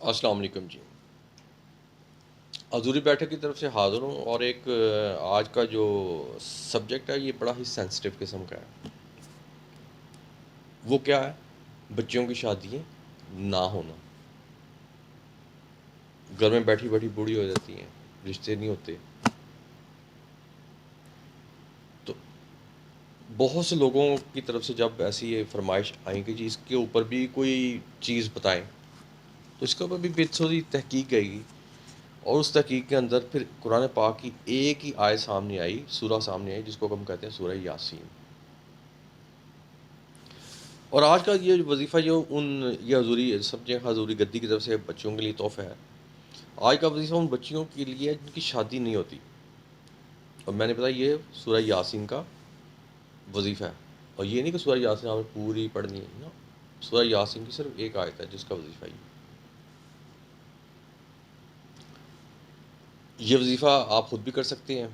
السلام علیکم جی. حضوری بیٹھک کی طرف سے حاضر ہوں اور ایک آج کا جو سبجیکٹ ہے یہ بڑا ہی سینسٹیو قسم کا ہے. وہ کیا ہے؟ بچوں کی شادیاں نہ ہونا. گھر میں بیٹھی بیٹھی بوڑھی ہو جاتی ہیں، رشتے نہیں ہوتے. تو بہت سے لوگوں کی طرف سے جب ایسی یہ فرمائش آئیں کہ جی اس کے اوپر بھی کوئی چیز بتائیں، تو اس کے اوپر بھی بے سودی تحقیق گئی گی. اور اس تحقیق کے اندر پھر قرآن پاک کی ایک ہی آیت سامنے آئی، سورہ سامنے آئی، جس کو ہم کہتے ہیں سورہ یاسین. اور آج کا یہ وظیفہ یہ حضوری سمجھیں حضوری گدی کی طرف سے بچوں کے لیے تحفہ ہے. آج کا وظیفہ ان بچیوں کے لیے جن کی شادی نہیں ہوتی، اور میں نے بتایا یہ سورہ یاسین کا وظیفہ ہے. اور یہ نہیں کہ سورہ یاسین آپ نے پوری پڑھنی ہے نا، سورہ یاسین کی صرف ایک آیت ہے جس کا وظیفہ یہ وظیفہ آپ خود بھی کر سکتے ہیں.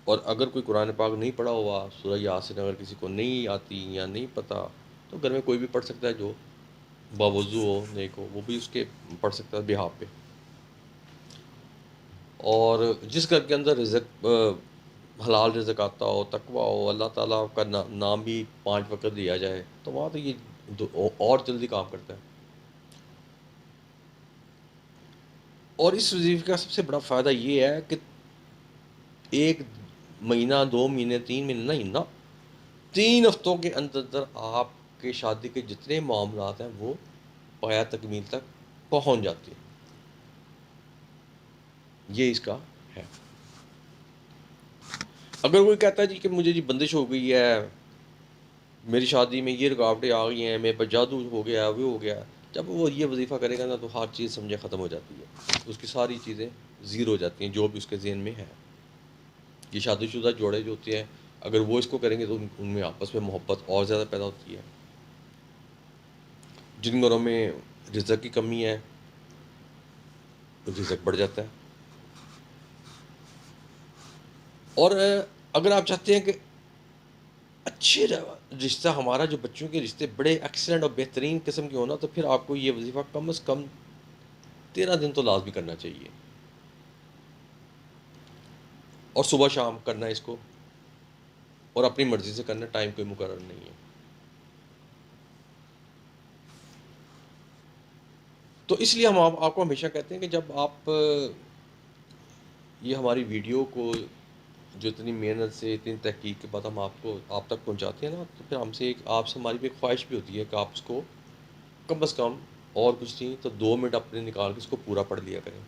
اور اگر کوئی قرآن پاک نہیں پڑھا ہوا، سورہ یاسین اگر کسی کو نہیں آتی یا نہیں پتہ، تو گھر میں کوئی بھی پڑھ سکتا ہے جو باوضو ہو، نیک ہو، وہ بھی اس کے پڑھ سکتا ہے بہاف پہ. اور جس گھر کے اندر رزق حلال رزق آتا ہو، تقویٰ ہو، اللہ تعالیٰ کا نام بھی 5 وقت لیا جائے، تو وہاں تو یہ اور جلدی کام کرتا ہے. اور اس وظیفے کا سب سے بڑا فائدہ یہ ہے کہ ایک مہینہ، 2 مہینے، 3 مہینے نہیں نا، 3 ہفتوں کے اندر اندر آپ کے شادی کے جتنے معاملات ہیں وہ پایا تکمیل تک پہنچ جاتے ہیں. یہ اس کا ہے. اگر کوئی کہتا ہے جی کہ مجھے جی بندش ہو گئی ہے، میری شادی میں یہ رکاوٹیں آ گئی ہیں، میرے پر جادو ہو گیا، وہ ہو گیا، جب وہ یہ وظیفہ کرے گا نا تو ہر چیز سمجھے ختم ہو جاتی ہے. اس کی ساری چیزیں زیرو ہو جاتی ہیں جو بھی اس کے ذہن میں ہے. یہ شادی شدہ جوڑے جو ہوتے ہیں، اگر وہ اس کو کریں گے تو ان میں آپس میں محبت اور زیادہ پیدا ہوتی ہے. جن گھروں میں رزق کی کمی ہے، رزق بڑھ جاتا ہے. اور اگر آپ چاہتے ہیں کہ اچھے رشتہ ہمارا جو بچوں کے رشتے بڑے ایکسلنٹ اور بہترین قسم کے ہونا، تو پھر آپ کو یہ وظیفہ کم از کم 13 دن تو لازمی کرنا چاہیے. اور صبح شام کرنا ہے اس کو، اور اپنی مرضی سے کرنا، ٹائم کوئی مقرر نہیں ہے. تو اس لیے ہم آپ کو ہمیشہ کہتے ہیں کہ جب آپ یہ ہماری ویڈیو کو جو اتنی محنت سے، اتنی تحقیق کے بعد ہم آپ تک پہنچاتے ہیں نا، تو پھر ہم سے آپ سے ہماری بھی ایک خواہش بھی ہوتی ہے کہ آپ اس کو کم از کم، اور کچھ نہیں تو 2 منٹ اپنے نکال کے اس کو پورا پڑھ لیا کریں،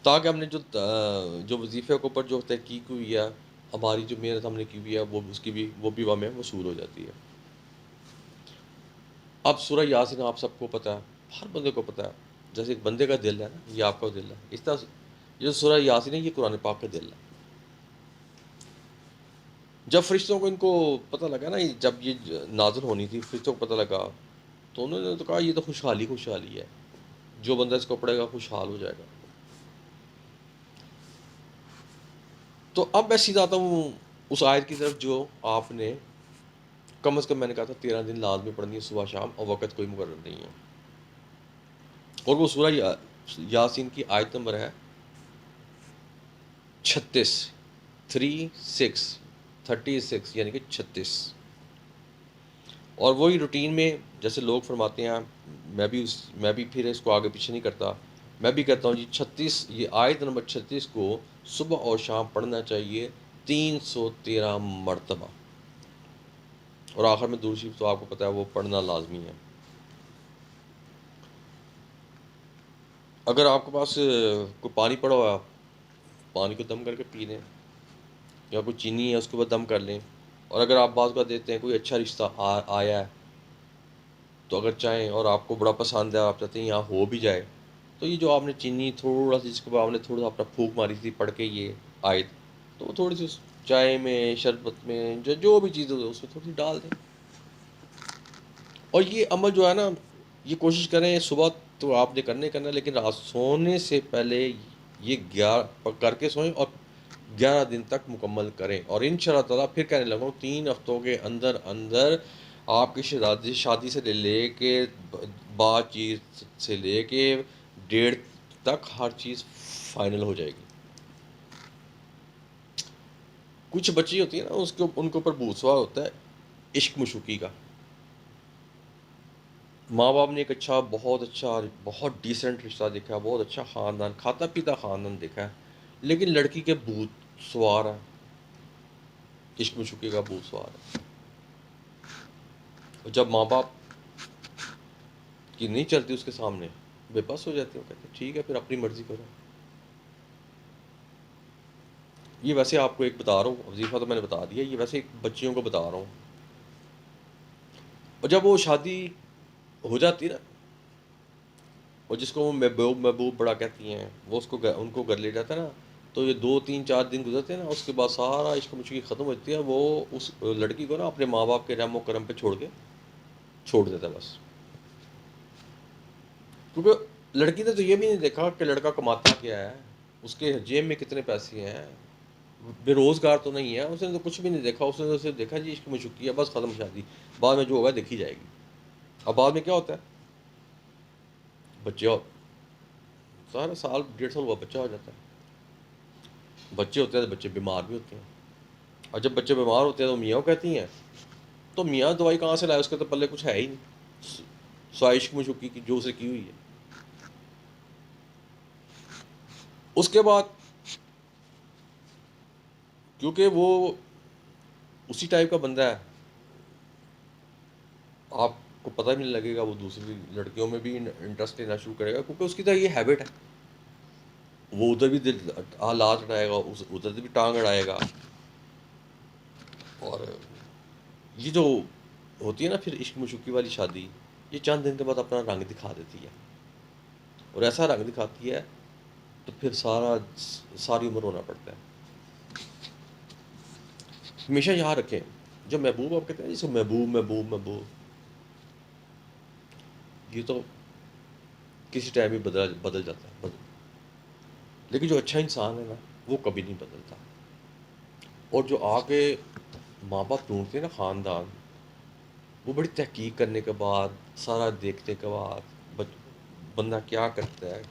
تاکہ ہم نے جو وظیفے کے اوپر جو تحقیق ہوئی ہے، ہماری جو محنت ہم نے کی ہوئی ہے، وہ اس کی بھی وہ بھی ہمیں وصول ہو جاتی ہے. اب سورہ یاسین آپ سب کو پتہ ہے، ہر بندے کو پتہ ہے. جیسے ایک بندے کا دل ہے نا، یہ آپ کا دل ہے، اس طرح یہ سورہ یاسین ہے، یہ قرآن پاک کا دل ہے. جب فرشتوں کو ان کو پتہ لگا نا، جب یہ نازل ہونی تھی، فرشتوں کو پتہ لگا، تو انہوں نے تو کہا یہ تو خوشحالی ہے، جو بندہ اس کو پڑھے گا خوشحال ہو جائے گا. تو اب میں سیدھا آتا ہوں اس آیت کی طرف جو آپ نے کم از کم، میں نے کہا تھا 13 دن لازمی پڑھنی ہے، صبح شام، اور وقت کوئی مقرر نہیں ہے. اور وہ سورہ یاسین کی آیت نمبر ہے 36، 36 یعنی کہ 36. اور وہی روٹین میں جیسے لوگ فرماتے ہیں، میں بھی پھر اس کو آگے پیچھے نہیں کرتا، میں بھی کہتا ہوں جی 36، یہ آیت نمبر 36 کو صبح اور شام پڑھنا چاہیے 313 مرتبہ. اور آخر میں درود شریف تو آپ کو پتہ ہے وہ پڑھنا لازمی ہے. اگر آپ کے پاس کوئی پانی پڑا ہوا، پانی کو دم کر کے پی لیں، یا کوئی چینی ہے اس کے بعد دم کر لیں. اور اگر آپ بعض کا دیتے ہیں کوئی اچھا رشتہ آیا ہے، تو اگر چاہیں اور آپ کو بڑا پسند ہے، آپ چاہتے ہیں یہاں ہو بھی جائے، تو یہ جو آپ نے چینی تھوڑا سی، جس کے بعد آپ نے تھوڑا سا اپنا پھونک ماری تھی پڑھ کے یہ آیت، تو وہ تھوڑی سی چائے میں، شربت میں، جو بھی چیز ہو اس میں تھوڑی سی ڈال دیں. اور یہ عمل جو ہے نا، یہ کوشش کریں صبح تو آپ نے کرنا، لیکن رات سونے سے پہلے یہ 11 کر کے سوئیں، اور 11 دن تک مکمل کریں. اور ان شاء اللہ تعالیٰ پھر کہنے لگا ہوں 3 ہفتوں کے اندر اندر آپ کی شادی سے لے کے بات چیت سے لے کے ڈیٹ تک ہر چیز فائنل ہو جائے گی. کچھ بچی ہوتی ہیں نا، ان کے اوپر بھوت سوار ہوتا ہے عشق مشوقی کا. ماں باپ نے ایک اچھا، بہت ڈیسنٹ رشتہ دیکھا، بہت اچھا خاندان، کھاتا پیتا خاندان دیکھا ہے، لیکن لڑکی کے بھوت سوار ہے، عشق مشوقی کا بھوت سوار ہے. اور جب ماں باپ کی نہیں چلتی اس کے سامنے، بے بس ہو جاتے ہیں، کہتے ہیں ٹھیک ہے پھر اپنی مرضی کرو. یہ ویسے آپ کو ایک بتا رہا ہوں، وظیفہ تو میں نے بتا دیا، یہ ویسے ایک بچیوں کو بتا رہا ہوں. اور جب وہ شادی ہو جاتی ہے نا، اور جس کو وہ محبوب محبوب بڑا کہتی ہیں، وہ ان کو گھر لے جاتا ہے نا، تو یہ 2 3 4 دن گزرتے ہیں نا، اس کے بعد سارا عشق مشقی ختم ہوتی ہے. وہ اس لڑکی کو نا اپنے ماں باپ کے رحم و کرم پہ چھوڑ دیتا ہے بس. کیونکہ لڑکی نے تو یہ بھی نہیں دیکھا کہ لڑکا کماتا کیا ہے، اس کے جیب میں کتنے پیسے ہیں، بے روزگار تو نہیں ہے. اس نے تو کچھ بھی نہیں دیکھا، اس نے صرف دیکھا جی عشق مشقی ہے، بس ختم شادی، بعد میں جو ہوگا دیکھی جائے گی. اب بعد میں کیا ہوتا ہے، بچے سارا سال 1.5 سال ہوا بچہ ہو جاتا ہے. بچے ہوتے ہیں تو بچے بیمار بھی ہوتے ہیں، اور جب بچے بیمار ہوتے ہیں تو میاں کہتی ہیں، تو میاں دوائی کہاں سے لائے، اس کے تو پلے کچھ ہے ہی نہیں، سوائے عشق مشقی کی جو اسے کی ہوئی ہے. اس کے بعد کیونکہ وہ اسی ٹائپ کا بندہ ہے، آپ کو پتہ بھی نہیں لگے گا، وہ دوسری لڑکیوں میں بھی انٹرسٹ لینا شروع کرے گا، کیونکہ اس کی تو یہ ہیبٹ ہے. وہ ادھر بھی لات اڑائے گا، ادھر بھی ٹانگ اڑائے گا. اور یہ جو ہوتی ہے نا پھر عشق مشقی والی شادی، یہ چند دن کے بعد اپنا رنگ دکھا دیتی ہے. اور ایسا رنگ دکھاتی ہے تو پھر ساری عمر رونا پڑتا ہے. ہمیشہ یاد رکھیں، جو محبوب آپ کہتے ہیں جسے محبوب محبوب محبوب، یہ تو کسی ٹائم بھی بدل جاتا ہے، لیکن جو اچھا انسان ہے نا، وہ کبھی نہیں بدلتا. اور جو آ کے ماں باپ ڈھونڈتے ہیں نا خاندان، وہ بڑی تحقیق کرنے کے بعد، سارا دیکھنے کے بعد، بندہ کیا کرتا ہے،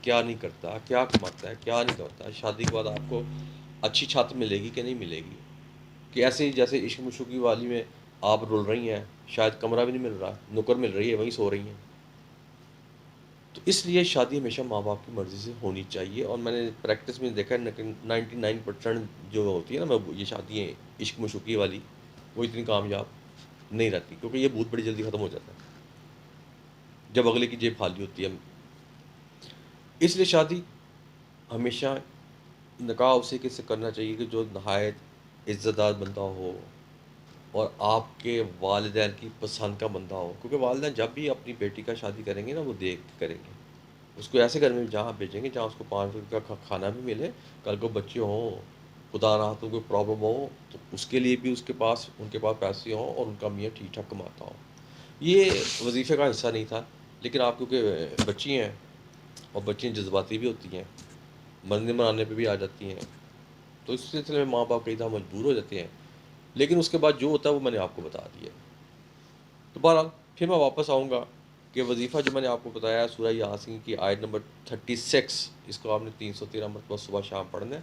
کیا نہیں کرتا، کیا کماتا ہے، کیا نہیں کرتا، شادی کے بعد آپ کو اچھی چھت ملے گی کہ نہیں ملے گی، کہ ایسے ہی جیسے عشق مشقی والی میں آپ رول رہی ہیں، شاید کمرہ بھی نہیں مل رہا، نوکر مل رہی ہے، وہیں سو رہی ہیں. تو اس لیے شادی ہمیشہ ماں باپ کی مرضی سے ہونی چاہیے. اور میں نے پریکٹس میں دیکھا ہے 99% جو ہوتی ہے نا یہ شادیاں عشق مشقی والی، وہ اتنی کامیاب نہیں رہتی، کیونکہ یہ بہت بڑی جلدی ختم ہو جاتا ہے جب اگلے کی جیب خالی ہوتی ہے. اس لیے شادی ہمیشہ، نکاح اسی کے سے کرنا چاہیے کہ جو نہایت عزت دار بندہ ہو اور آپ کے والدین کی پسند کا بندہ ہو. کیونکہ والدین جب بھی اپنی بیٹی کا شادی کریں گے نا، وہ دیکھ کے کریں گے. اس کو ایسے گھر میں جہاں بھیجیں گے جہاں اس کو 5 وقت کا کھانا بھی ملے، کل کو بچے ہوں، خدا نہ تو کوئی پرابلم ہو تو اس کے لیے بھی ان کے پاس پیسے ہوں اور ان کا میاں ٹھیک ٹھاک کماتا ہو. یہ وظیفے کا حصہ نہیں تھا، لیکن آپ کیونکہ بچی ہیں، اور بچیاں جذباتی بھی ہوتی ہیں، مرنے منانے پہ بھی آ جاتی ہیں، تو اس سلسلے میں ماں باپ کئی دفعہ مجبور ہو جاتے ہیں. لیکن اس کے بعد جو ہوتا ہے وہ میں نے آپ کو بتا دیا. تو بہرحال پھر میں واپس آؤں گا کہ وظیفہ جو میں نے آپ کو بتایا سورہ یاسین کی آیت نمبر 36، اس کو آپ نے 313 مرتبہ صبح شام پڑھنا ہے،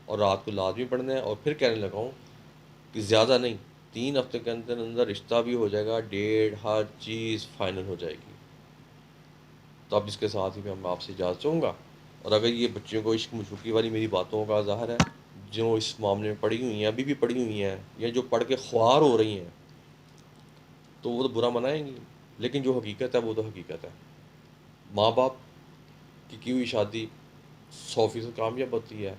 اور رات کو لازمی پڑھنا ہے. اور پھر کہنے لگا ہوں کہ زیادہ نہیں، 3 ہفتے کے اندر اندر رشتہ بھی ہو جائے گا، ڈیٹ ہر چیز فائنل ہو جائے گی. تو اب اس کے ساتھ ہی میں آپ سے اجازت چاہوں گا. اور اگر یہ بچیوں کو عشق مشوقی والی میری باتوں کا ظاہر ہے، جو اس معاملے میں پڑھی ہوئی ہیں، ابھی بھی پڑھی ہوئی ہیں، یا جو پڑھ کے خوار ہو رہی ہیں، تو وہ تو برا منائیں گی، لیکن جو حقیقت ہے وہ تو حقیقت ہے. ماں باپ کی ہوئی شادی 100% کامیاب ہوتی ہے.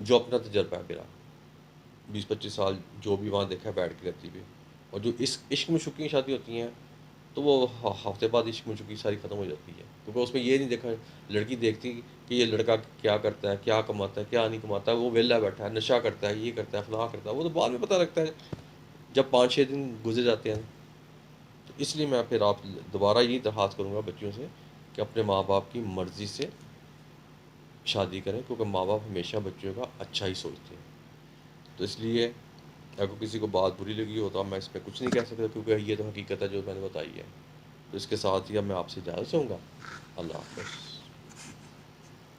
جو اپنا تجربہ ہے میرا، 20 25 سال جو بھی وہاں دیکھا ہے بیٹھ کے رہتی ہوئی. اور جو اس عشق مشوقی شادی ہوتی ہیں تو وہ ہفتے بعد عشق مشوقی ساری ختم ہو جاتی ہے، کیونکہ اس میں یہ نہیں دیکھا، لڑکی دیکھتی کہ یہ لڑکا کیا کرتا ہے، کیا کماتا ہے، کیا نہیں کماتا ہے، وہ ویلا بیٹھا ہے، نشہ کرتا ہے، یہ کرتا ہے، فلاں کرتا ہے. وہ تو بعد میں پتہ لگتا ہے جب 5 6 دن گزر جاتے ہیں. تو اس لیے میں پھر آپ دوبارہ یہی درخواست کروں گا بچیوں سے کہ اپنے ماں باپ کی مرضی سے شادی کریں، کیونکہ ماں باپ ہمیشہ بچوں کا اچھا ہی سوچتے ہیں. تو اس لیے اگر کسی کو بات بری لگی ہو تو اب میں اس پہ کچھ نہیں کہہ سکتا، کیونکہ یہ تو حقیقت ہے جو میں نے بتائی ہے. تو اس کے ساتھ ہی اب میں آپ سے اجازت چاہوں گا. اللہ حافظ.